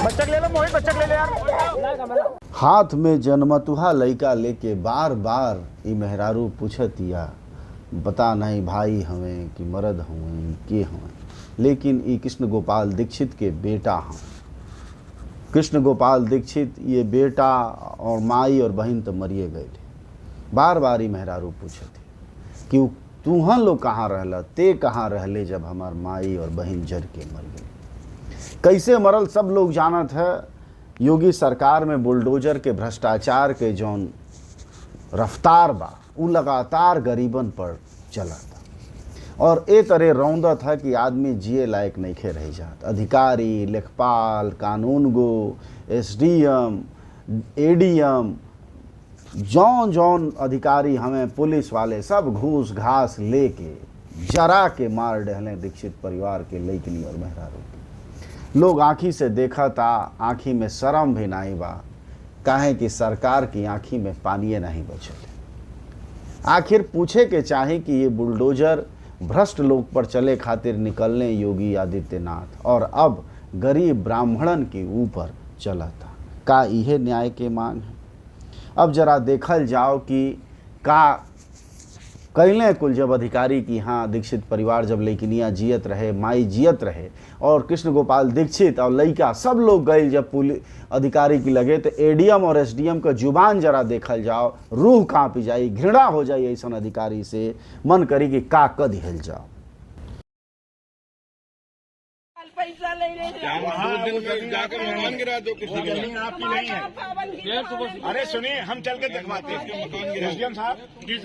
बच्चा ले लो मोहित, बच्चा ले ले यार। हाथ में जन्मतुहा लइका लेके बार बार ई मेहरारू पूछतिया, बता नहीं भाई हमें कि मर्द हमें के हमें। लेकिन ई कृष्ण गोपाल दीक्षित के बेटा हैं। कृष्ण गोपाल दीक्षित ये बेटा और माई और बहन तो मरिए गए थे। बार बार ही मेहरारू पूछे थे कि तुहन लोग कहाँ रहला, ते कहाँ रहले जब हमार माई और बहन जर के मर गए। कैसे मरल सब लोग जानत है। योगी सरकार में बुलडोजर के भ्रष्टाचार के जौन रफ्तार बा उ लगातार गरीबन पर चला था और ए तरह रौंदत है कि आदमी जिए लायक नहीं खे रह जात। अधिकारी, लेखपाल, कानूनगो, एसडीएम, एडीएम, जौन जौन अधिकारी हमें पुलिस वाले सब घूस घास लेके जरा के मार डहलें दीक्षित परिवार के लइकनी और मेहरारू के। लोग आँखी से देखा था, आँखी में शर्म भी नहीं बा, काहे कि सरकार की आँखी में पानी नहीं बचल। आखिर पूछे के चाहे कि ये बुलडोजर भ्रष्ट लोग पर चले खातिर निकलने योगी आदित्यनाथ और अब गरीब ब्राह्मणन के ऊपर चला था। का यह न्याय के मांग है? अब जरा देखल जाओ कि का कैले कुल जब अधिकारी की हाँ दीक्षित परिवार जब लइकनिया जियत रहे, माई जियत रहे और कृष्ण गोपाल दीक्षित और लइका सब लोग गए जब पुलिस अधिकारी की लगे तो एडीएम और एसडीएम का जुबान जरा देखल जाओ, रूह कांप जाई, घृणा हो जाई ऐसा अधिकारी से, मन करी कि का क दिहल जाओ। पैसा ले जाकर मेहमान गिरा दो, किसी जमीन आपकी नहीं है। अरे सुनिए, हम चल के दिखवाते हैं। एसडीएम साहब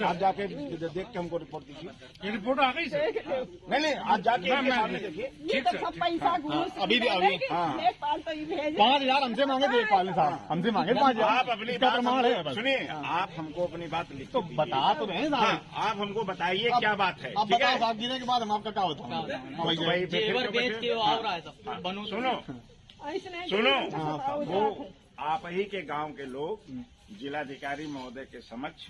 आप जाके देख के हमको रिपोर्ट दीजिए। रिपोर्ट आ गई सर? नहीं आज जाके देखिए। पैसा अभी हाँ 5,000 हमसे मांगे थे लेखपाल ने साहब, हमसे मांगे 5,000। आप अपनी बात है सुनिए, आप हमको अपनी बात लिख तो बता तो रहे साहब। आप हमको बताइए क्या बात है। अब बताओ साहब, गिरने के बाद हम आपका क्या होता है? सुनो वो आप ही के गांव के लोग जिलाधिकारी महोदय के समक्ष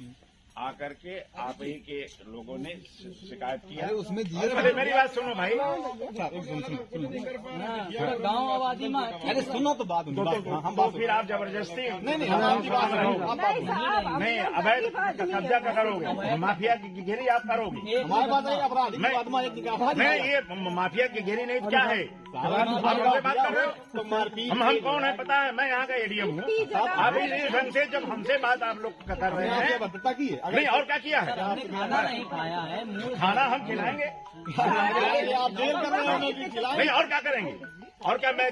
आकर के आप ही के लोगों ने शिकायत किया। उसमें अरे मेरी बात सुनो भाई, गाँव आबादी में अरे सुनो तो बात हम बात फिर आप जबरदस्ती नहीं अवैध कब्जा का करोगे, माफिया की घेरी आप करोगे। हमारे पास अपराधी नहीं ये माफिया की घेरी नहीं क्या है? बात कर रहे हो? हम कौन है पता है? मैं यहाँ का एडीएम हूँ। आप इस ढंग से जब हमसे बात आप लोग कर रहे हैं नहीं और क्या किया है? खाना नहीं खाया है, खाना हम खिलाएंगे। आप जेल कर रहे हैं नहीं और क्या करेंगे? और क्या मैं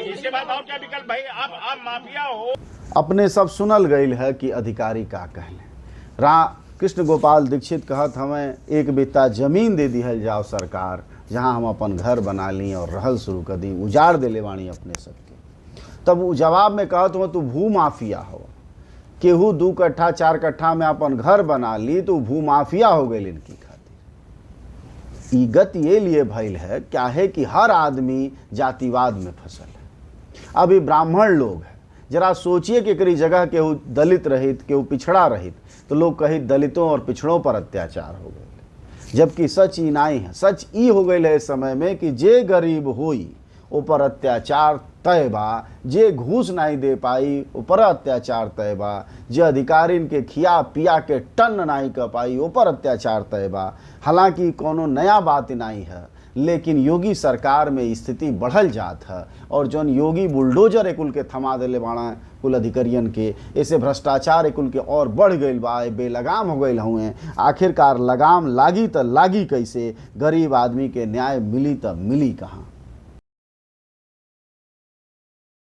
इसके बाद और क्या विकल्प भाई? आप माफिया हो। अपने सब सुनल गई है कि अधिकारी का कहले। कृष्ण गोपाल दीक्षित कहत हमें एक बित्ता जमीन दे दिहल जाओ सरकार, जहां हम अपन घर बना ली और रहल शुरू कर दी, उजाड़ दे ले वाणी अपने सबके। तब वो जवाब में कहत हो तू भू माफिया हो, केहू 2 कट्ठा 4 कट्ठा में अपन घर बना ली तो भू माफिया हो गई इनकी खातिर। ईगत ये लिए भइल है क्या है कि हर आदमी जातिवाद में फसल है। अभी ब्राह्मण लोग है, जरा सोचिए कि कई जगह केहू दलित रहित, केहू पिछड़ा रहित तो लोग कही दलितों और पिछड़ों पर अत्याचार हो गए, जबकि सच ई नहीं है। सच ई हो गई है इस समय में कि जे गरीब होई ऊपर अत्याचार तय बा, जे घूस नहीं दे पाई ऊपर अत्याचार तय बा, जे अधिकारी के खिया पिया के टन नहीं कर पाई ऊपर अत्याचार तय बा। हालांकि कोनो नया बात नहीं है, लेकिन योगी सरकार में स्थिति बढ़ल जात है और जौन योगी बुलडोजर कुल के थमा दिले बाड़ा कुल अधिकारियन के, ऐसे भ्रष्टाचार कुल के और बढ़ गई बा, बेलगाम हो गई हुए। आखिरकार लगाम लागी तो लागी कैसे? गरीब आदमी के न्याय मिली तो मिली कहाँ?